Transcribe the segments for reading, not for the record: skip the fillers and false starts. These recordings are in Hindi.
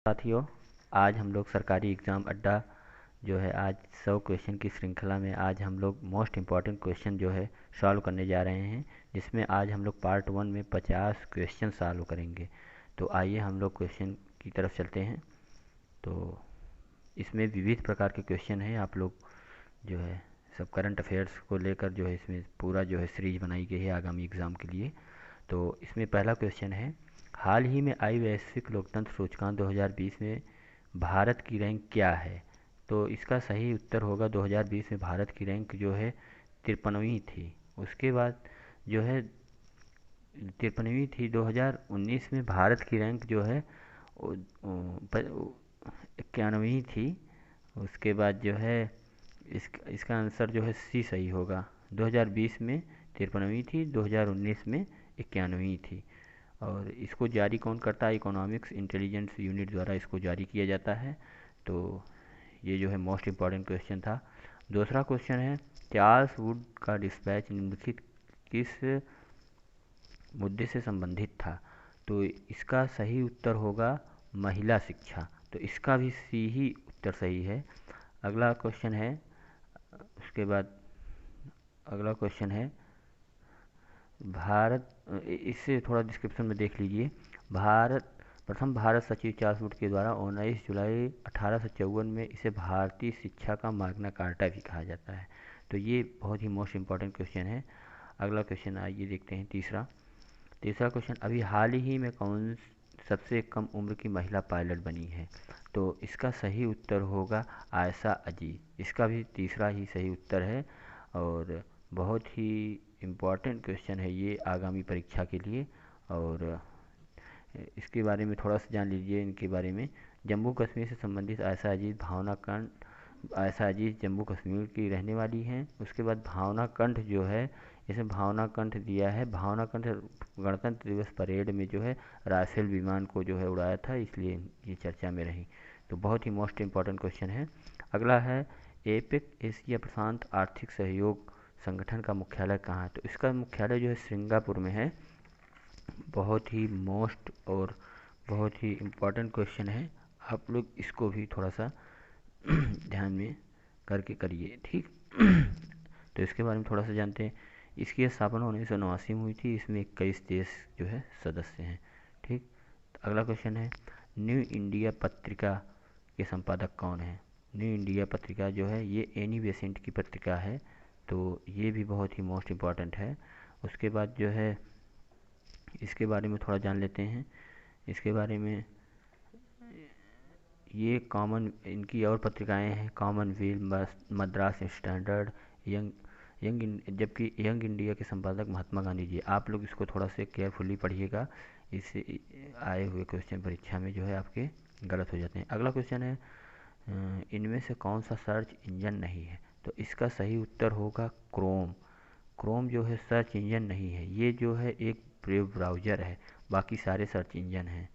साथियों, आज हम लोग सरकारी एग्ज़ाम अड्डा जो है आज 100 क्वेश्चन की श्रृंखला में आज हम लोग मोस्ट इम्पॉर्टेंट क्वेश्चन जो है सॉल्व करने जा रहे हैं, जिसमें आज हम लोग पार्ट 1 में 50 क्वेश्चन सॉल्व करेंगे। तो आइए हम लोग क्वेश्चन की तरफ चलते हैं। तो इसमें विविध प्रकार के क्वेश्चन हैं। आप लोग जो है सब करंट अफेयर्स को लेकर जो है इसमें पूरा जो है सीरीज बनाई गई है आगामी एग्ज़ाम के लिए। तो इसमें पहला क्वेश्चन है, हाल ही में आई वैश्विक लोकतंत्र सूचकांक 2020 में भारत की रैंक क्या है? तो इसका सही उत्तर होगा 2020 में भारत की रैंक जो है 53वीं थी। उसके बाद जो है 53वीं थी। 2019 में भारत की रैंक जो है 91वीं थी। उसके बाद जो है इसका आंसर जो है सी सही होगा। 2020 में 53वीं थी, 2019 में 91वीं थी। और इसको जारी कौन करता है? इकोनॉमिक्स इंटेलिजेंस यूनिट द्वारा इसको जारी किया जाता है। तो ये जो है मोस्ट इम्पॉर्टेंट क्वेश्चन था। दूसरा क्वेश्चन है, चार्ल्स वुड का डिस्पैच निम्नलिखित किस मुद्दे से संबंधित था? तो इसका सही उत्तर होगा महिला शिक्षा। तो इसका भी सी ही उत्तर सही है। अगला क्वेश्चन है, उसके बाद अगला क्वेश्चन है, भारत इससे थोड़ा डिस्क्रिप्शन में देख लीजिए। प्रथम भारत सचिव चार्ल्स वुड के द्वारा 19 जुलाई 1854 में इसे भारतीय शिक्षा का मैग्ना कार्टा भी कहा जाता है। तो ये बहुत ही मोस्ट इम्पॉर्टेंट क्वेश्चन है। अगला क्वेश्चन आइए देखते हैं। तीसरा क्वेश्चन, अभी हाल ही में कौन सबसे कम उम्र की महिला पायलट बनी है? तो इसका सही उत्तर होगा आयशा अजीज। इसका भी तीसरा ही सही उत्तर है और बहुत ही इम्पॉर्टेंट क्वेश्चन है ये आगामी परीक्षा के लिए। और इसके बारे में थोड़ा सा जान लीजिए इनके बारे में। जम्मू कश्मीर से संबंधित आयशा अजीज जम्मू कश्मीर की रहने वाली हैं। उसके बाद भावना कंठ जो है, इसे भावना कंठ दिया है। भावना कंठ गणतंत्र दिवस परेड में जो है राफेल विमान को जो है उड़ाया था, इसलिए ये चर्चा में रही। तो बहुत ही मोस्ट इम्पॉर्टेंट क्वेश्चन है। अगला है, एपेक एशिया प्रशांत आर्थिक सहयोग संगठन का मुख्यालय कहाँ है? तो इसका मुख्यालय जो है सिंगापुर में है। बहुत ही मोस्ट और बहुत ही इम्पोर्टेंट क्वेश्चन है। आप लोग इसको भी थोड़ा सा ध्यान में करके करिए, ठीक। तो इसके बारे में थोड़ा सा जानते हैं। इसकी स्थापना 1989 में हुई थी। इसमें 21 देश जो है सदस्य हैं, ठीक। तो अगला क्वेश्चन है, न्यू इंडिया पत्रिका के संपादक कौन है? न्यू इंडिया पत्रिका जो है ये एनी बेसेंट की पत्रिका है। तो ये भी बहुत ही मोस्ट इम्पॉर्टेंट है। उसके बाद जो है इसके बारे में थोड़ा जान लेते हैं। इसके बारे में ये कॉमन इनकी और पत्रिकाएं हैं, कॉमनवेल्थ, मद्रास स्टैंडर्ड, यंग जबकि यंग इंडिया के संपादक महात्मा गांधी जी। आप लोग इसको थोड़ा से केयरफुली पढ़िएगा, इससे आए हुए क्वेश्चन परीक्षा में जो है आपके गलत हो जाते हैं। अगला क्वेश्चन है, इनमें से कौन सा सर्च इंजन नहीं है? तो इसका सही उत्तर होगा क्रोम। क्रोम जो है सर्च इंजन नहीं है, ये जो है एक वेब ब्राउज़र है, बाकी सारे सर्च इंजन हैं।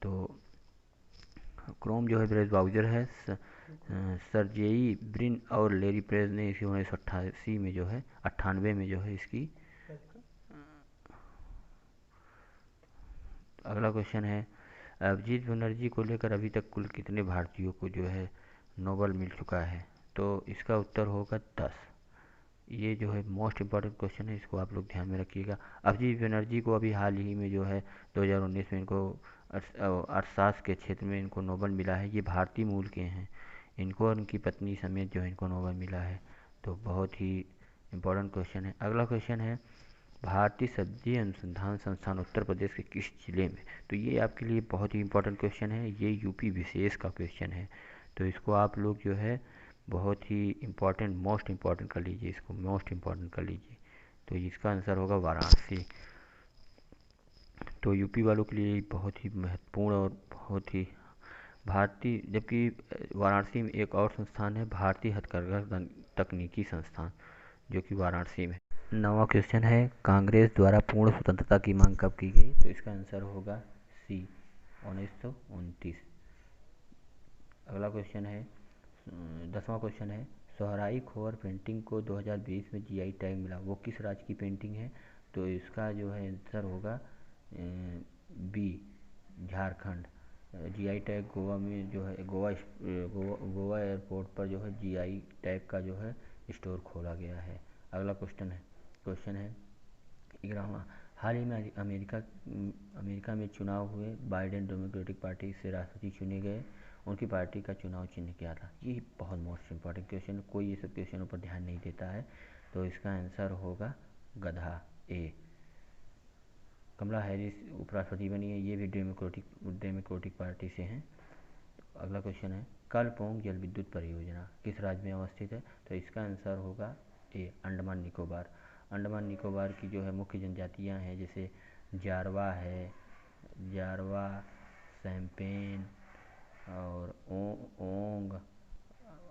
तो क्रोम जो है वेब ब्राउज़र है। सर्जेई ब्रिन और लेरी पेज ने इसी 1988 में जो है 98 में जो है इसकी। अगला क्वेश्चन है, अभिजीत बनर्जी को लेकर अभी तक कुल कितने भारतीयों को जो है नोबेल मिल चुका है? तो इसका उत्तर होगा 10। ये जो है मोस्ट इम्पॉर्टेंट क्वेश्चन है, इसको आप लोग ध्यान में रखिएगा। अभिजीत बनर्जी को अभी हाल ही में जो है 2019 में इनको अर्थशास्त्र के क्षेत्र में इनको नोबेल मिला है। ये भारतीय मूल के हैं। इनको और इनकी पत्नी समेत जो है इनको नोबेल मिला है। तो बहुत ही इम्पोर्टेंट क्वेश्चन है। अगला क्वेश्चन है, भारतीय सब्जी अनुसंधान संस्थान उत्तर प्रदेश के किस जिले में? तो ये आपके लिए बहुत ही इम्पोर्टेंट क्वेश्चन है। ये यूपी विशेष का क्वेश्चन है। तो इसको आप लोग जो है बहुत ही इम्पोर्टेंट मोस्ट इम्पोर्टेंट कर लीजिए, इसको मोस्ट इम्पोर्टेंट कर लीजिए। तो इसका आंसर होगा वाराणसी। तो यूपी वालों के लिए बहुत ही महत्वपूर्ण और बहुत ही भारतीय, जबकि वाराणसी में एक और संस्थान है, भारतीय हथकरघा तकनीकी संस्थान, जो कि वाराणसी में। नवा क्वेश्चन है, कांग्रेस द्वारा पूर्ण स्वतंत्रता की मांग कब की गई? तो इसका आंसर होगा सी, 1929। अगला क्वेश्चन है, 10वां क्वेश्चन है, सोहराई खोर पेंटिंग को 2020 में जीआई टैग मिला, वो किस राज्य की पेंटिंग है? तो इसका जो है आंसर होगा B, Jharkhand. GI tag Goa में जो है गोवा एयरपोर्ट पर जो है जीआई टैग का जो है स्टोर खोला गया है। अगला क्वेश्चन है 11वां। हाल ही में अमेरिका में चुनाव हुए, बाइडेन डेमोक्रेटिक पार्टी से राष्ट्रपति चुने गए, उनकी पार्टी का चुनाव चिन्ह क्या था? ये बहुत मोस्ट इम्पॉर्टेंट क्वेश्चन, कोई ये सब क्वेश्चनों पर ध्यान नहीं देता है। तो इसका आंसर होगा गधा, ए। कमला हैरिस उपराष्ट्रपति बनी है, ये भी डेमोक्रेटिक पार्टी से हैं। अगला क्वेश्चन है कलपोंग जल विद्युत परियोजना किस राज्य में अवस्थित है? तो इसका आंसर होगा ए, अंडमान निकोबार। अंडमान निकोबार की जो है मुख्य जनजातियां हैं, जैसे जारवा है, जारवा, सैम्पेन और ओंग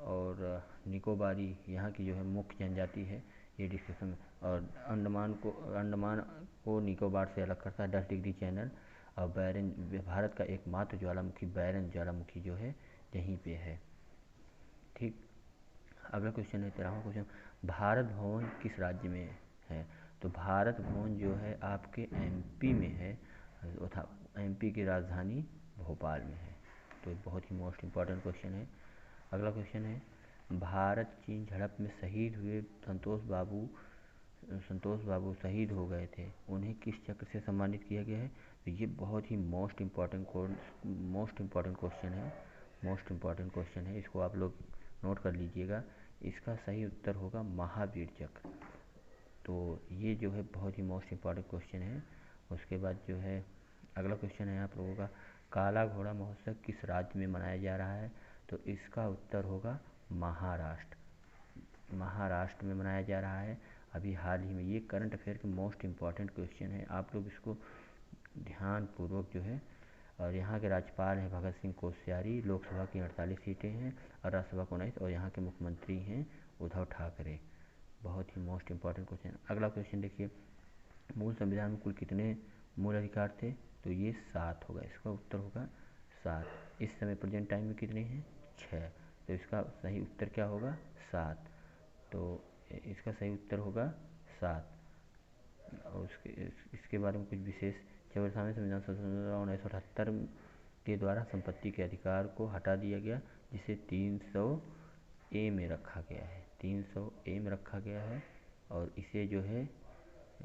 और निकोबारी यहाँ की जो है मुख्य जनजाति है। ये डिस्कशन में, और अंडमान को निकोबार से अलग करता है 10 डिग्री चैनल, और बैरन भारत का एकमात्र ज्वालामुखी बैरन ज्वालामुखी जो है यहीं पे है। ठीक। अगला क्वेश्चन है 13वां क्वेश्चन, भारत भवन किस राज्य में है? तो भारत भवन जो है आपके एमपी में है, एमपी की राजधानी भोपाल में है। तो बहुत ही मोस्ट इम्पॉर्टेंट क्वेश्चन है। अगला क्वेश्चन है भारत चीन झड़प में शहीद हुए संतोष बाबू शहीद हो गए थे, उन्हें किस चक्र से सम्मानित किया गया है? तो ये बहुत ही मोस्ट इम्पॉर्टेंट क्वेश्चन है, इसको आप लोग नोट कर लीजिएगा। इसका सही उत्तर होगा महावीर चक्र। तो ये जो है बहुत ही मोस्ट इम्पॉर्टेंट क्वेश्चन है। उसके बाद जो है अगला क्वेश्चन है आप लोगों का, काला घोड़ा महोत्सव किस राज्य में मनाया जा रहा है? तो इसका उत्तर होगा महाराष्ट्र में मनाया जा रहा है अभी हाल ही में। ये करंट अफेयर के मोस्ट इम्पॉर्टेंट क्वेश्चन है, आप लोग इसको ध्यानपूर्वक जो है। और यहाँ के राज्यपाल हैं भगत सिंह कोश्यारी, लोकसभा की 48 सीटें हैं और राज्यसभा को 19, और यहाँ के मुख्यमंत्री हैं उद्धव ठाकरे। बहुत ही मोस्ट इम्पॉर्टेंट क्वेश्चन। अगला क्वेश्चन देखिए, मूल संविधान में कुल कितने मूल अधिकार थे? तो ये 7 होगा, इसका उत्तर होगा 7। इस समय प्रेजेंट टाइम में कितने हैं? 6। तो इसका सही उत्तर क्या होगा? 7। तो इसका सही उत्तर होगा 7। और इसके बारे में कुछ विशेष, 54वें संविधान संशोधन 1978 के द्वारा संपत्ति के अधिकार को हटा दिया गया, जिसे 300A में रखा गया है। 300A में रखा गया है, और इसे जो है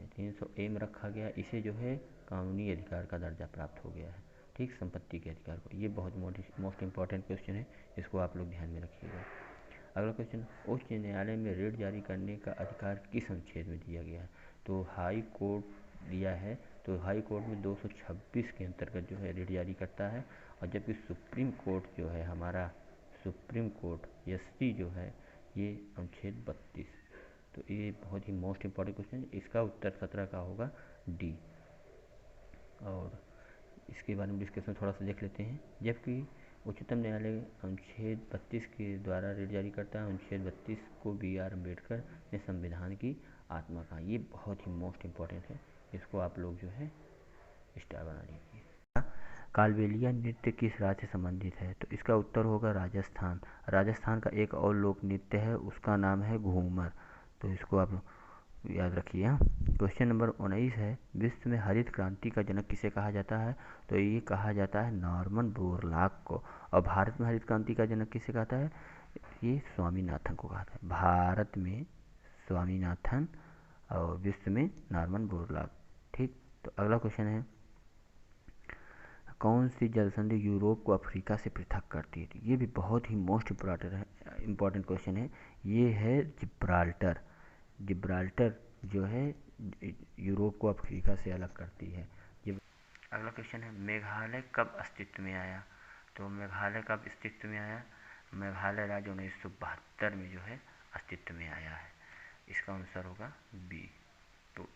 300A में रखा गया, इसे जो है कानूनी अधिकार का दर्जा प्राप्त हो गया है। ठीक, संपत्ति के अधिकार को। ये बहुत मोस्ट इम्पॉर्टेंट क्वेश्चन है, इसको आप लोग ध्यान में रखिएगा। अगला क्वेश्चन, उच्च न्यायालय में रिट जारी करने का अधिकार किस अनुच्छेद में दिया गया है? तो हाई कोर्ट दिया है, तो हाई कोर्ट में 226 के अंतर्गत जो है रिट जारी करता है, और जबकि सुप्रीम कोर्ट जो है हमारा, सुप्रीम कोर्ट एससी जो है, ये अनुच्छेद 32। तो ये बहुत ही मोस्ट इम्पॉर्टेंट क्वेश्चन है, इसका उत्तर 17 का होगा डी। और इसके बारे में डिस्कशन थोड़ा सा देख लेते हैं। जबकि उच्चतम न्यायालय अनुच्छेद 32 के द्वारा रिट जारी करता है, अनुच्छेद 32 को B.R. अम्बेडकर ने संविधान की आत्मा कहा। ये बहुत ही मोस्ट इम्पॉर्टेंट है, इसको आप लोग जो है स्टार बना लीजिए। कालबेलिया नृत्य किस राज्य से संबंधित है? तो इसका उत्तर होगा राजस्थान। राजस्थान का एक और लोक नृत्य है, उसका नाम है घूमर। तो इसको आप याद रखिए। क्वेश्चन नंबर 19 है, विश्व में हरित क्रांति का जनक किसे कहा जाता है? तो ये कहा जाता है नॉर्मन बोरलॉग को। और भारत में हरित क्रांति का जनक किसे कहता है? ये स्वामीनाथन को कहता है। भारत में स्वामीनाथन और विश्व में नॉर्मन बोरलॉग। ठीक। तो अगला क्वेश्चन है, कौन सी जलसंधि यूरोप को अफ्रीका से पृथक करती है? ये भी बहुत ही मोस्ट इम्पॉर्टेंट क्वेश्चन है। ये है जिब्राल्टर। जिब्राल्टर जो है यूरोप को अफ्रीका से अलग करती है। अगला क्वेश्चन है, मेघालय कब अस्तित्व में आया? तो मेघालय कब अस्तित्व में आया? मेघालय राज्य 1972 में जो है अस्तित्व में आया है। इसका आंसर होगा बी। तो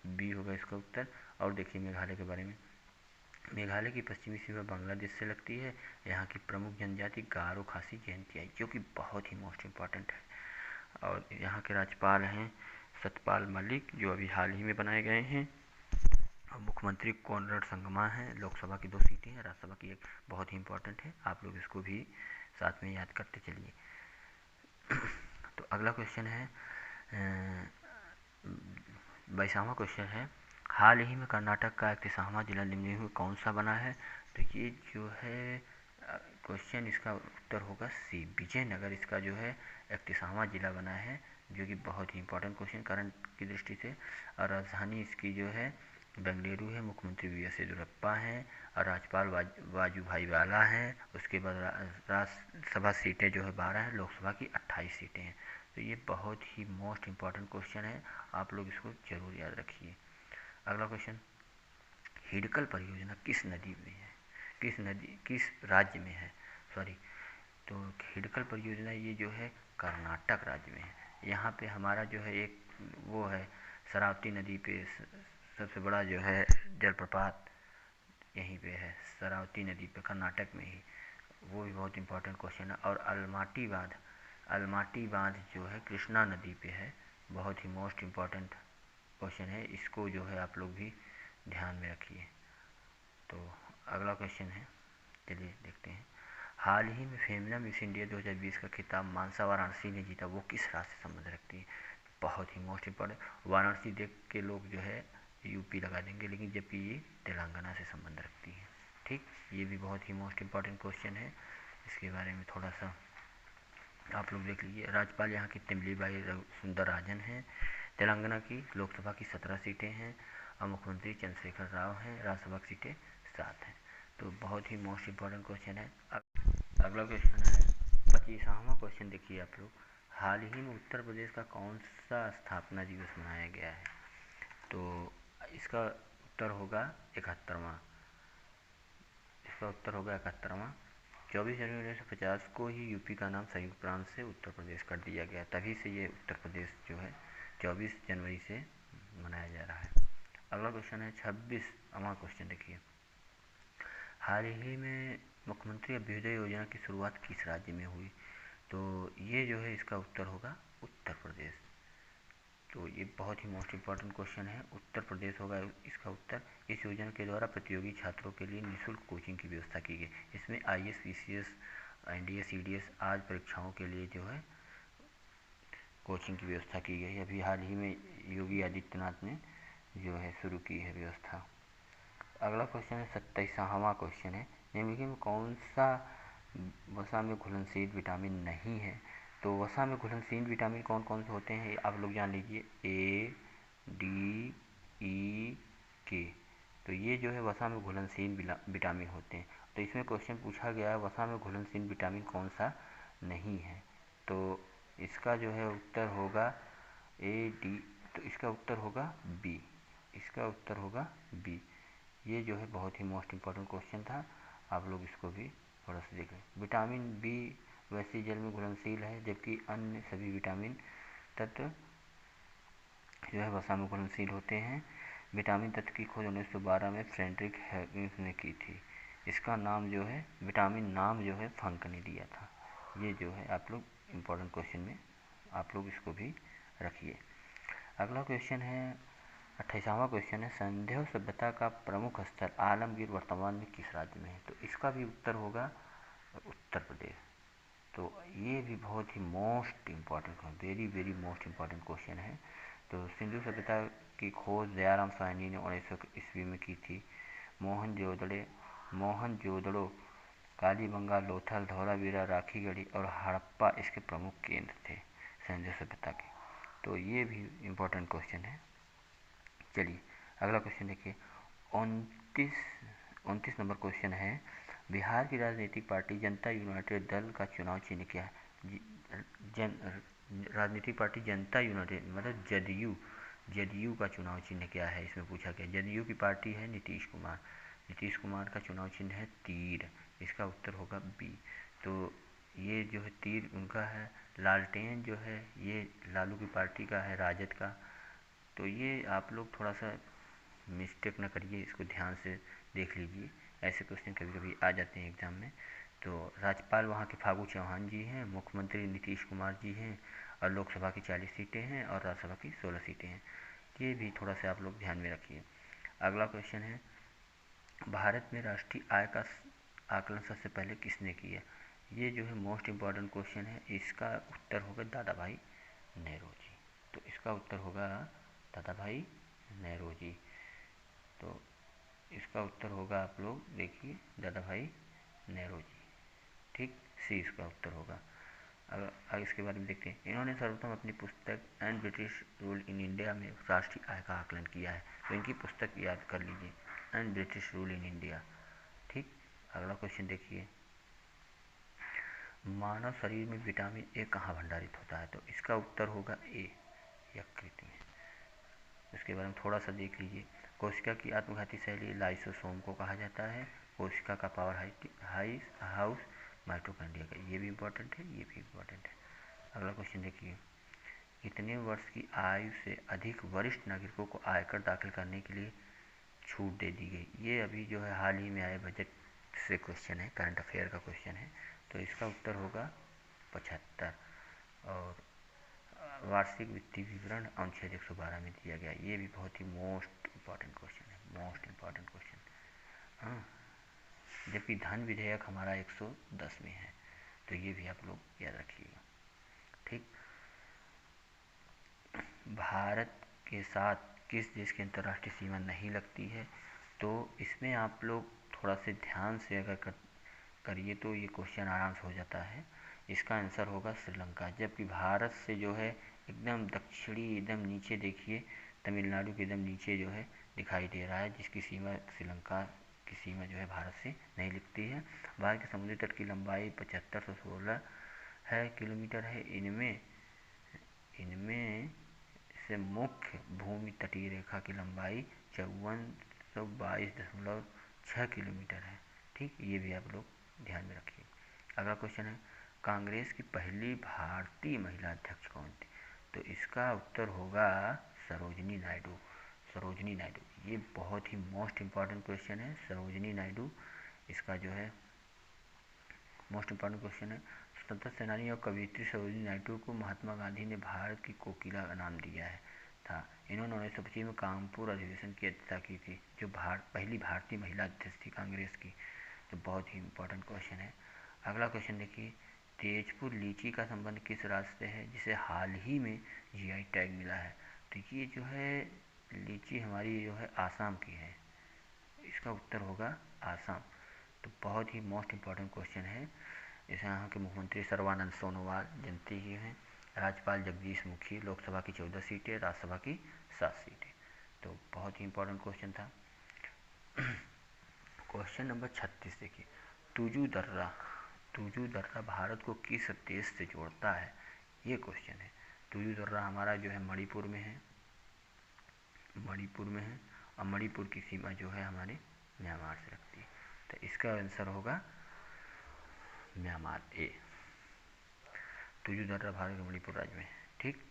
बी होगा इसका उत्तर। और देखिए मेघालय के बारे में, मेघालय की पश्चिमी सीमा बांग्लादेश से लगती है। यहाँ की प्रमुख जनजाति गारो, खासी, जयंती है, जो कि बहुत ही मोस्ट इम्पॉर्टेंट है। और यहाँ के राज्यपाल हैं सतपाल मलिक, जो अभी हाल ही में बनाए गए हैं। और मुख्यमंत्री कोनराड संगमा हैं। लोकसभा की 2 सीटें हैं, राज्यसभा की 1। बहुत ही इंपॉर्टेंट है, आप लोग इसको भी साथ में याद करते चलिए। तो अगला क्वेश्चन है 22वां क्वेश्चन है, हाल ही में कर्नाटक का 31वां जिला निम्नलिखित में कौन सा बना है? तो ये जो है क्वेश्चन, इसका उत्तर होगा सी, विजयनगर इसका जो है 31वां जिला बना है, जो कि बहुत ही इंपॉर्टेंट क्वेश्चन करंट की दृष्टि से। और राजधानी इसकी जो है बेंगलुरु है, मुख्यमंत्री वी एस येदियुरप्पा हैं, और राज्यपाल वाजूभाई वाला हैं। उसके बाद राज्यसभा सीटें जो है 12 हैं, लोकसभा की 28 सीटें हैं। तो ये बहुत ही मोस्ट इम्पॉर्टेंट क्वेश्चन है, आप लोग इसको जरूर याद रखिए। अगला क्वेश्चन, हिडकल परियोजना किस नदी में है, किस राज्य में है, सॉरी। तो हिडकल परियोजना ये जो है कर्नाटक राज्य में है। यहाँ पे हमारा जो है एक वो है शरावती नदी पे सबसे बड़ा जो है जलप्रपात यहीं पे है, शरावती नदी पे, कर्नाटक में ही। वो भी बहुत इंपॉर्टेंट क्वेश्चन है। और अलमाटी बांध जो है कृष्णा नदी पे है, बहुत ही मोस्ट इम्पॉर्टेंट क्वेश्चन है, इसको जो है आप लोग भी ध्यान में रखिए। तो अगला क्वेश्चन है, चलिए देखते हैं। हाल ही में फेमिना मिस इंडिया 2020 का खिताब मानसा वाराणसी ने जीता, वो किस राज्य से संबंध रखती है? बहुत ही मोस्ट इम्पॉर्टेंट, वाराणसी देख के लोग जो है यूपी लगा देंगे, लेकिन जबकि ये तेलंगाना से संबंध रखती है। ठीक, ये भी बहुत ही मोस्ट इम्पॉर्टेंट क्वेश्चन है, इसके बारे में थोड़ा सा आप लोग देख लीजिए। राज्यपाल यहाँ की तमिलीबाई सुंदरराजन हैं। तेलंगाना की लोकसभा की 17 सीटें हैं, और मुख्यमंत्री चंद्रशेखर राव हैं। राज्यसभा की सीटें 7 हैं। तो बहुत ही मोस्ट इम्पॉर्टेंट क्वेश्चन है। अगला क्वेश्चन है 25वां क्वेश्चन, देखिए आप लोग। हाल ही में उत्तर प्रदेश का कौन सा स्थापना दिवस मनाया गया है? तो इसका उत्तर होगा 71वां। इसका उत्तर होगा 71वां। 24 जनवरी 1950 को ही यूपी का नाम संयुक्त प्रांत से उत्तर प्रदेश कर दिया गया, तभी से ये उत्तर प्रदेश जो है 24 जनवरी से मनाया जा रहा है। अगला क्वेश्चन है 26वां क्वेश्चन, देखिए। हाल ही में मुख्यमंत्री अभ्युदय योजना की शुरुआत किस राज्य में हुई? तो ये जो है इसका उत्तर होगा उत्तर प्रदेश। तो ये बहुत ही मोस्ट इम्पॉर्टेंट क्वेश्चन है, उत्तर प्रदेश होगा इसका उत्तर। इस योजना के द्वारा प्रतियोगी छात्रों के लिए निःशुल्क कोचिंग की व्यवस्था की गई। इसमें IAS, PCS, NDS, CDS आज परीक्षाओं के लिए जो है कोचिंग की व्यवस्था की गई। अभी हाल ही में योगी आदित्यनाथ ने जो है शुरू की है व्यवस्था। अगला क्वेश्चन है 27वां क्वेश्चन है, निम्नलिखित में कौन सा वसा में घुलनशील विटामिन नहीं है? तो वसा में घुलनशील विटामिन कौन कौन से होते हैं आप लोग जान लीजिए, A, D, E, K। तो ये जो है वसा में घुलनशील विटामिन होते हैं। तो इसमें क्वेश्चन पूछा गया है वसा में घुलनशील विटामिन कौन सा नहीं है? तो इसका जो है उत्तर होगा A, D। तो इसका उत्तर होगा B, इसका उत्तर होगा B। ये जो है बहुत ही मोस्ट इम्पॉर्टेंट क्वेश्चन था, आप लोग इसको भी थोड़ा सा देख लें। विटामिन बी वैसे जल में घुलनशील है, जबकि अन्य सभी विटामिन तत्व जो है वसा में घुलनशील होते हैं। विटामिन तत्व की खोज 1912 में फ्रेडरिक हैगिस ने की थी। इसका नाम जो है, विटामिन नाम जो है फंक ने दिया था। ये जो है आप लोग इम्पोर्टेंट क्वेश्चन में आप लोग इसको भी रखिए। अगला क्वेश्चन है 28वां क्वेश्चन है, संदेह सभ्यता का प्रमुख स्थल आलमगीर वर्तमान में किस राज्य में है? तो इसका भी उत्तर होगा उत्तर प्रदेश। तो ये भी बहुत ही most important, very very most important question है। तो सिंधु सभ्यता की खोज दयाराम साहनी ने 1900 ईस्वी में की थी। मोहनजोदड़ो, कालीबंगा, लोथल, धौलावीरा, राखीगढ़ी और हड़प्पा इसके प्रमुख केंद्र थे सिंधु सभ्यता के। तो ये भी इम्पोर्टेंट क्वेश्चन है। चलिए अगला क्वेश्चन देखिए, 29 नंबर क्वेश्चन है, बिहार की राजनीतिक पार्टी जनता यूनाइटेड दल का चुनाव चिन्ह क्या है? राजनीतिक पार्टी जनता यूनाइटेड मतलब जदयू का चुनाव चिन्ह क्या है, इसमें पूछा गया। जदयू की पार्टी है नीतीश कुमार का चुनाव चिन्ह है तीर, इसका उत्तर होगा बी। तो ये जो है तीर उनका है। लालटेन जो है ये लालू की पार्टी का है, राजद का। तो ये आप लोग थोड़ा सा मिस्टेक ना करिए, इसको ध्यान से देख लीजिए, ऐसे क्वेश्चन कभी कभी आ जाते हैं एग्ज़ाम में। तो राज्यपाल वहाँ के फागू चौहान जी हैं, मुख्यमंत्री नीतीश कुमार जी हैं, और लोकसभा की 40 सीटें हैं और राज्यसभा की 16 सीटें हैं। ये भी थोड़ा सा आप लोग ध्यान में रखिए। अगला क्वेश्चन है, भारत में राष्ट्रीय आय का आकलन सबसे पहले किसने किया? ये जो है मोस्ट इम्पॉर्टेंट क्वेश्चन है, इसका उत्तर होगा दादा भाई नेहरू जी। तो इसका उत्तर होगा दादा भाई नेहरू जी। तो इसका उत्तर होगा, आप लोग देखिए, दादा भाई नेहरू जी। ठीक, सी इसका उत्तर होगा। अब आगे इसके बारे में देखते हैं। इन्होंने सर्वप्रथम अपनी पुस्तक and British rule in India में राष्ट्रीय आय का आकलन किया है। तो इनकी पुस्तक याद कर लीजिए, and British rule in India. ठीक, अगला क्वेश्चन देखिए, मानव शरीर में विटामिन ए कहाँ भंडारित होता है? तो इसका उत्तर होगा ए, यकृत में। इसके बारे में थोड़ा सा देख लीजिए। कोशिका की आत्मघाती शैली लाइसोसोम को कहा जाता है। कोशिका का पावर हाउस माइटोकॉन्ड्रिया का, ये भी इम्पोर्टेंट है, ये भी इम्पोर्टेंट है। अगला क्वेश्चन देखिए, कितने वर्ष की आयु से अधिक वरिष्ठ नागरिकों को आयकर दाखिल करने के लिए छूट दे दी गई? ये अभी जो है हाल ही में आए बजट से क्वेश्चन है, करंट अफेयर का क्वेश्चन है। तो इसका उत्तर होगा 75। और वार्षिक वित्तीय विवरण अनुच्छेद 112 में दिया गया। ये भी बहुत ही मोस्ट इम्पॉर्टेंट क्वेश्चन है, मोस्ट इम्पॉर्टेंट क्वेश्चन। हाँ, जबकि धन विधेयक हमारा 110 में है, तो ये भी आप लोग याद रखिएगा। ठीक, भारत के साथ किस देश की अंतर्राष्ट्रीय सीमा नहीं लगती है? तो इसमें आप लोग थोड़ा से ध्यान से अगर करिए तो ये क्वेश्चन आराम से हो जाता है। इसका आंसर होगा श्रीलंका। जबकि भारत से जो है एकदम दक्षिणी, एकदम नीचे देखिए, तमिलनाडु के एकदम नीचे जो है दिखाई दे रहा है, जिसकी सीमा श्रीलंका की सीमा जो है भारत से नहीं लगती है। भारत के समुद्री तट की लंबाई 7516 है किलोमीटर है। इनमें से मुख्य भूमि तटीय रेखा की लंबाई 5422.6 किलोमीटर है। ठीक, ये भी आप लोग ध्यान में रखिए। अगला क्वेश्चन है, कांग्रेस की पहली भारतीय महिला अध्यक्ष कौन थी? तो इसका उत्तर होगा सरोजिनी नायडू। सरोजिनी नायडू, ये बहुत ही मोस्ट इम्पॉर्टेंट क्वेश्चन है। सरोजिनी नायडू इसका जो है मोस्ट इम्पॉर्टेंट क्वेश्चन है। स्वतंत्रता सेनानी और कवयित्री सरोजिनी नायडू को महात्मा गांधी ने भारत की कोकिला का नाम दिया है था। इन्होंने 1925 में कानपुर अधिवेशन की अध्यक्षता की थी, जो पहली भारतीय महिला अध्यक्ष थी कांग्रेस की। तो बहुत ही इम्पोर्टेंट क्वेश्चन है। अगला क्वेश्चन देखिए, तेजपुर लीची का संबंध किस राज्य से है जिसे हाल ही में जीआई टैग मिला है? तो ये जो है लीची हमारी जो है आसाम की है। इसका उत्तर होगा आसाम। तो बहुत ही मोस्ट इम्पॉर्टेंट क्वेश्चन है। इसे यहाँ के मुख्यमंत्री सर्बानंद सोनोवाल जनती ही हैं। राज्यपाल जगदीश मुखी, लोकसभा की 14 सीटें, राज्यसभा की 7 सीटें। तो बहुत ही इम्पोर्टेंट क्वेश्चन था। क्वेश्चन नंबर 36 देखिए, तुजू दर्रा। तुजू दर्रा भारत को किस देश से जोड़ता है? ये क्वेश्चन है। तुजू दर्रा हमारा जो है मणिपुर में है, मणिपुर में है। और मणिपुर की सीमा जो है हमारे म्यांमार से लगती है। तो इसका आंसर होगा म्यांमार, ए। तुजू दर्रा भारत के मणिपुर राज्य में। ठीक,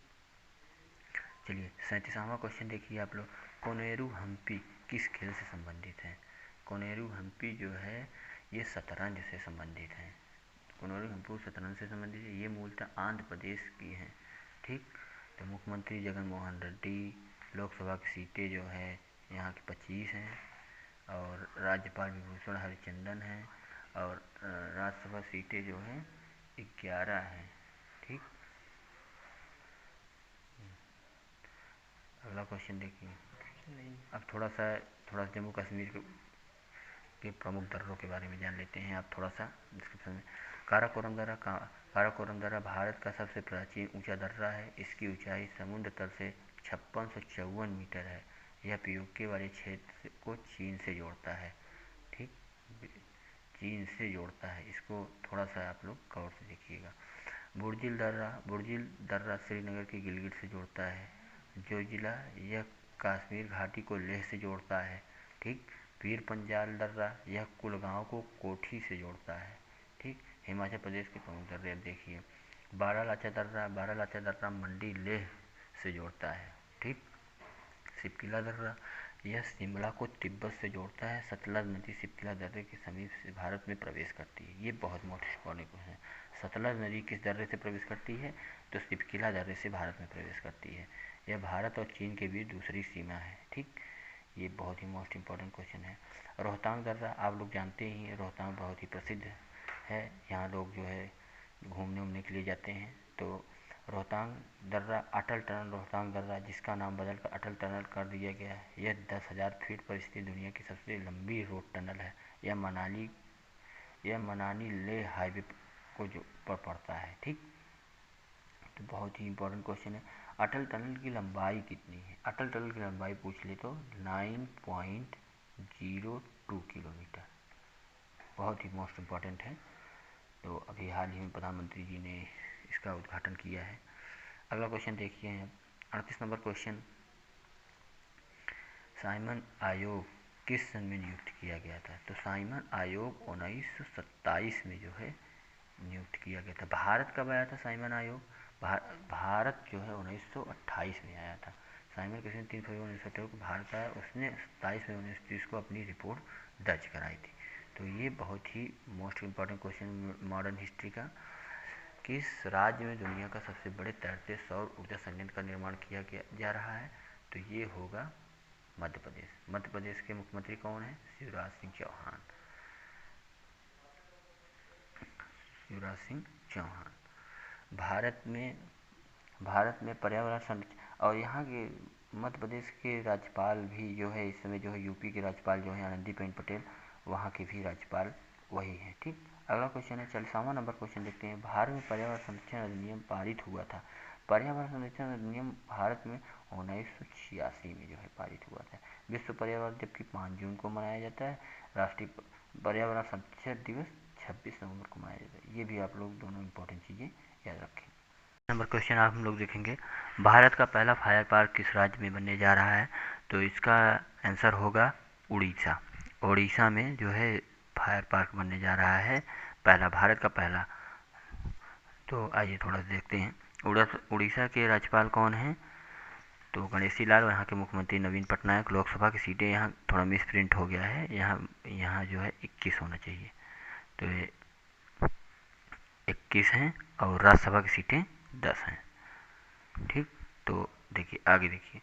चलिए 37वां क्वेश्चन देखिए आप लोग, कोनेरू हम्पी किस खेल से संबंधित है? कोनेरू हम्पी जो है ये शतरंज से संबंधित है। कोनेरू हम्पी शतरंज से संबंधित है। ये मूलतः आंध्र प्रदेश की हैं। ठीक, तो मुख्यमंत्री जगन मोहन रेड्डी, लोकसभा की सीटें जो है यहाँ की 25 हैं, और राज्यपाल विभूषण हरिचंदन हैं, और राज्यसभा सीटें जो हैं 11 हैं। ठीक, अगला क्वेश्चन देखिए। अब थोड़ा सा जम्मू कश्मीर के प्रमुख दर्रों के बारे में जान लेते हैं। आप थोड़ा सा डिस्क्रिप्शन में, काराकोरम दर्रा भारत का सबसे प्राचीन ऊंचा दर्रा है। इसकी ऊंचाई समुद्र तल से 5654 मीटर है। यह पीओके वाले क्षेत्र को चीन से जोड़ता है। ठीक, चीन से जोड़ता है। इसको थोड़ा सा आप लोग गौर से देखिएगा। बुर्जिल दर्रा श्रीनगर के गिलगित से जोड़ता है। जो जिला, यह कश्मीर घाटी को लेह से जोड़ता है। ठीक, पीर पंजाल दर्रा यह कुलगांव को कोठी से जोड़ता है। ठीक, हिमाचल प्रदेश के प्रमुख दर्रे अब देखिए। बारालाचा दर्रा मंडी लेह से जोड़ता है। ठीक, सिपकिला दर्रा यह शिमला को तिब्बत से जोड़ता है। सतलज नदी सिपकिला दर्रे के समीप से भारत में प्रवेश करती है। ये बहुत मोस्ट इम्पोर्टेंट है। सतलज नदी किस दर्रे से प्रवेश करती है? तो सिपकिला दर्रे से भारत में प्रवेश करती है। यह भारत और चीन के बीच दूसरी सीमा है। ठीक, ये बहुत ही मोस्ट इम्पोर्टेंट क्वेश्चन है। रोहतांग दर्रा आप लोग जानते ही हैं, रोहतांग बहुत ही प्रसिद्ध है। यहाँ लोग जो है घूमने के लिए जाते हैं। तो रोहतांग दर्रा, अटल टनल रोहतांग दर्रा, जिसका नाम बदलकर अटल टनल कर दिया गया है। यह 10,000 फीट पर स्थित दुनिया की सबसे लंबी रोड टनल है। यह मनाली लेह हाईवे को जो पर पड़ता है। ठीक, तो बहुत ही इंपॉर्टेंट क्वेश्चन है। अटल टनल की लंबाई कितनी है? अटल टनल की लंबाई पूछ ले तो 9.02 किलोमीटर। बहुत ही मोस्ट इम्पॉर्टेंट है। तो अभी हाल ही में प्रधानमंत्री जी ने इसका उद्घाटन किया है। अगला क्वेश्चन देखिए, 38 नंबर क्वेश्चन, साइमन आयोग किस सन में नियुक्त किया गया था? तो साइमन आयोग 1927 में जो है नियुक्त किया गया था। भारत कब आया था साइमन आयोग? भारत जो है 1928 में आया था। साइमन किसी ने 3 फरवरी 1928 को भारत आया, उसने 27 में 1930 को अपनी रिपोर्ट दर्ज कराई थी। तो ये बहुत ही most important question modern history का। किस राज्य में दुनिया का सबसे बड़े तैरते सौर ऊर्जा संयंत्र का निर्माण किया जा रहा है? तो ये होगा मध्य प्रदेश। मध्य प्रदेश के मुख्यमंत्री कौन है? शिवराज सिंह चौहान। शिवराज सिंह चौहान। भारत में पर्यावरण संरक्षण, और यहाँ के मध्य प्रदेश के राज्यपाल भी जो है इस समय जो है यूपी के राज्यपाल जो है आनंदीबेन पटेल, वहाँ के भी राज्यपाल वही हैं। ठीक, अगला क्वेश्चन है 40वां नंबर क्वेश्चन देखते हैं। भारत में पर्यावरण संरक्षण अधिनियम पारित हुआ था। पर्यावरण संरक्षण अधिनियम भारत में 1986 में जो है पारित हुआ था। विश्व पर्यावरण दिवस की 5 जून को मनाया जाता है। राष्ट्रीय पर्यावरण संरक्षण दिवस 26 नवंबर को मनाया जाता है। ये भी आप लोग दोनों इंपॉर्टेंट चीज़ें याद रखें। नंबर क्वेश्चन आप हम लोग देखेंगे, भारत का पहला फायर पार्क किस राज्य में बनने जा रहा है? तो इसका आंसर होगा उड़ीसा। उड़ीसा में जो है फायर पार्क बनने जा रहा है, पहला, भारत का पहला। तो आइए थोड़ा देखते हैं, उड़ीसा के राज्यपाल कौन हैं? तो गणेशी लाल, और यहाँ के मुख्यमंत्री नवीन पटनायक। लोकसभा की सीटें यहाँ थोड़ा मिस प्रिंट हो गया है, यहाँ जो है 21 होना चाहिए, तो ये 21 हैं, और राज्यसभा की सीटें 10 हैं। ठीक, तो देखिए आगे देखिए,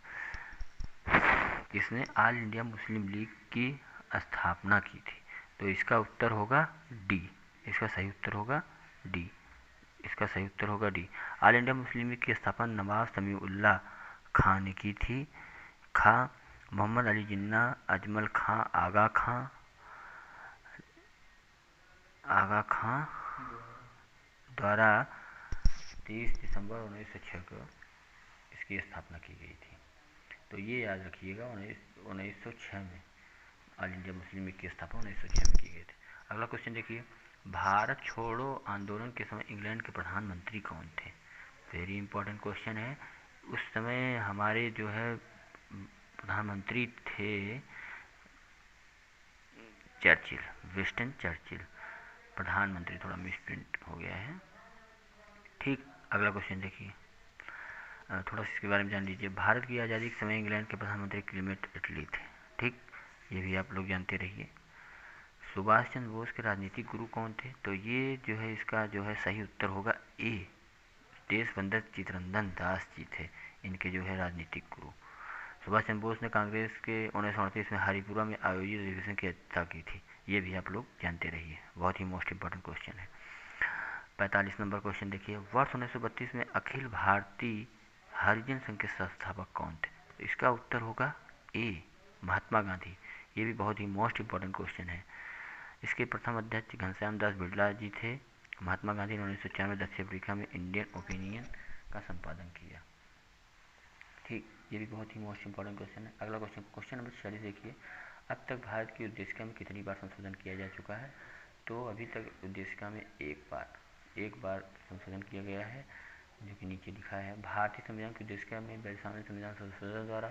किसने ऑल इंडिया मुस्लिम लीग की स्थापना की थी? तो इसका उत्तर होगा डी। इसका सही उत्तर होगा डी। इसका सही उत्तर होगा D. All India Muslim league की स्थापना नवाब समीउल्लाह खान ने की थी। खां मोहम्मद अली जिन्ना, अजमल खां, आगा खां द्वारा 30 दिसंबर 1906 को इसकी स्थापना की गई थी। तो ये याद रखिएगा, 1906 में ऑल इंडिया मुस्लिम लीग की स्थापना 1906 में की गई थी। अगला क्वेश्चन देखिए, भारत छोड़ो आंदोलन के समय इंग्लैंड के प्रधानमंत्री कौन थे? वेरी इंपॉर्टेंट क्वेश्चन है। उस समय हमारे जो है प्रधानमंत्री थे चर्चिल, विंस्टन चर्चिल। प्रधानमंत्री थोड़ा मिसप्रिंट हो गया है। ठीक, अगला क्वेश्चन देखिए, थोड़ा सा इसके बारे में जान लीजिए। भारत की आज़ादी के समय इंग्लैंड के प्रधानमंत्री क्लेमेंट एटली थे। ठीक, ये भी आप लोग जानते रहिए। सुभाष चंद्र बोस के राजनीतिक गुरु कौन थे? तो ये जो है इसका जो है सही उत्तर होगा ए, देशबंधु चित्तरंजन दास जी थे इनके जो है राजनीतिक गुरु। सुभाष चंद्र बोस ने कांग्रेस के 1938 में हरिपुरा में आयोजित अधिवेशन की अध्यक्षता की थी। ये भी आप लोग जानते रहिए, बहुत ही मोस्ट इंपॉर्टेंट क्वेश्चन है। 45 नंबर क्वेश्चन देखिए, वर्ष 1932 में अखिल भारतीय हरिजन संघ के संस्थापक कौन थे? तो इसका उत्तर होगा ए, महात्मा गांधी। ये भी बहुत ही मोस्ट इंपॉर्टेंट क्वेश्चन है। इसके प्रथम अध्यक्ष घनश्याम दास बिरला जी थे। महात्मा गांधी ने 1994 में दक्षिण अफ्रीका में इंडियन ओपिनियन का संपादन किया। ठीक, ये भी बहुत ही मोस्ट इंपॉर्टेंट क्वेश्चन है। अगला क्वेश्चन, क्वेश्चन नंबर 46 देखिए, अब तक भारत की उद्देशिका में कितनी बार संशोधन किया जा चुका है? तो अभी तक उद्देशिका में एक बार संशोधन किया गया है, जो कि नीचे लिखा है। भारतीय संविधान की उद्देशिका में बैसाखी संविधान संशोधन द्वारा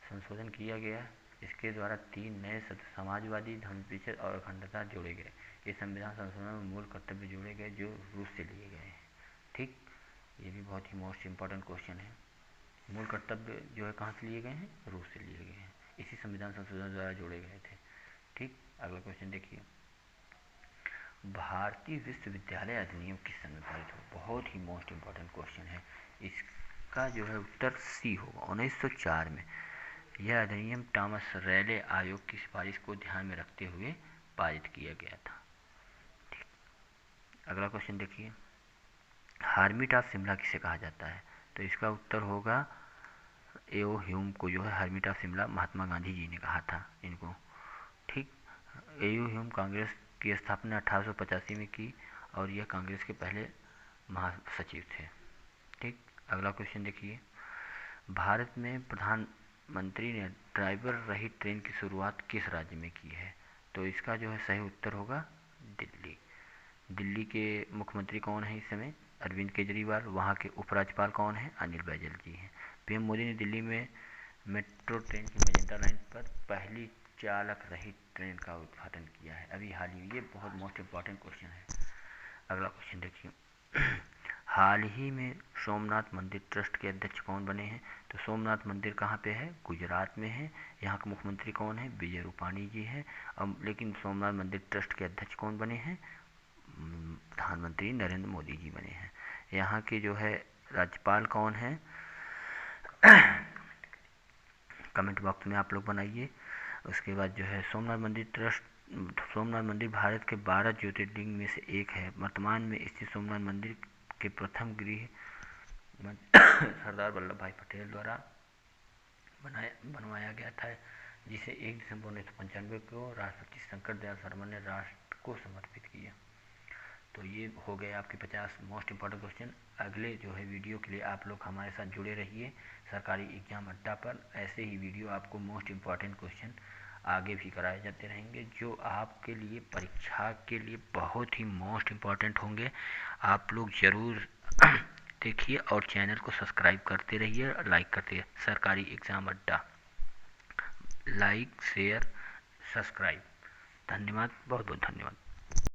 संशोधन किया गया। इसके द्वारा 3 नए समाजवादी, धर्मनिरपेक्ष और अखंडता जोड़े गए। ये संविधान संशोधन में मूल कर्तव्य जोड़े गए जो रूस से लिए गए हैं। ठीक, ये भी बहुत ही मोस्ट इंपॉर्टेंट क्वेश्चन है। मूल कर्तव्य जो है कहाँ से लिए गए हैं? रूस से लिए गए हैं, इसी संविधान संशोधन द्वारा जोड़े गए थे। ठीक, अगला क्वेश्चन देखिए, भारतीय विश्वविद्यालय अधिनियम किस सन में पारित हुआ? बहुत ही मोस्ट इंपॉर्टेंट क्वेश्चन है। इसका जो है उत्तर सी होगा, 1904 में। यह अधिनियम टॉमस रैले आयोग की सिफारिश को ध्यान में रखते हुए पारित किया गया था। ठीक, अगला क्वेश्चन देखिए, हार्मिट ऑफ शिमला किसे कहा जाता है? तो इसका उत्तर होगा एओ ह्यूम को जो है हार्मिट ऑफ शिमला महात्मा गांधी जी ने कहा था इनको। ठीक। एओ ह्यूम कांग्रेस की स्थापना 1885 में की और यह कांग्रेस के पहले महासचिव थे। ठीक। अगला क्वेश्चन देखिए, भारत में प्रधानमंत्री ने ड्राइवर रहित ट्रेन की शुरुआत किस राज्य में की है? तो इसका जो है सही उत्तर होगा दिल्ली। दिल्ली के मुख्यमंत्री कौन है इस समय? अरविंद केजरीवाल। वहाँ के उपराज्यपाल कौन है? अनिल बैजल जी हैं। पीएम मोदी ने दिल्ली में मेट्रो ट्रेन की मेजेंटा लाइन पर पहली चालक रहित ट्रेन का उद्घाटन किया है अभी हाल ही। ये बहुत मोस्ट इम्पॉर्टेंट क्वेश्चन है। अगला क्वेश्चन देखिए, हाल ही में सोमनाथ मंदिर ट्रस्ट के अध्यक्ष कौन बने हैं? तो सोमनाथ मंदिर कहाँ पे है? गुजरात में है। यहाँ के मुख्यमंत्री कौन है? विजय रूपाणी जी हैं। अब लेकिन सोमनाथ मंदिर ट्रस्ट के अध्यक्ष कौन बने हैं? प्रधानमंत्री नरेंद्र मोदी जी बने हैं। यहाँ के जो है राज्यपाल कौन है? कमेंट बॉक्स में आप लोग बनाइए। उसके बाद जो है सोमनाथ मंदिर भारत के 12 ज्योतिर्लिंग में से एक है। वर्तमान में स्थित सोमनाथ मंदिर के प्रथम गृह सरदार वल्लभ भाई पटेल द्वारा बनवाया गया था, जिसे 1 दिसंबर 1995 को राष्ट्रपति शंकर दयाल शर्मा ने राष्ट्र को समर्पित किया। तो ये हो गए आपके 50 मोस्ट इम्पॉर्टेंट क्वेश्चन। अगले जो है वीडियो के लिए आप लोग हमारे साथ जुड़े रहिए सरकारी एग्जाम अड्डा पर। ऐसे ही वीडियो आपको मोस्ट इम्पॉर्टेंट क्वेश्चन आगे भी कराए जाते रहेंगे, जो आपके लिए परीक्षा के लिए बहुत ही मोस्ट इम्पॉर्टेंट होंगे। आप लोग ज़रूर देखिए और चैनल को सब्सक्राइब करते रहिए, लाइक करते रहिए। सरकारी एग्ज़ाम अड्डा, लाइक शेयर सब्सक्राइब। धन्यवाद, बहुत बहुत धन्यवाद।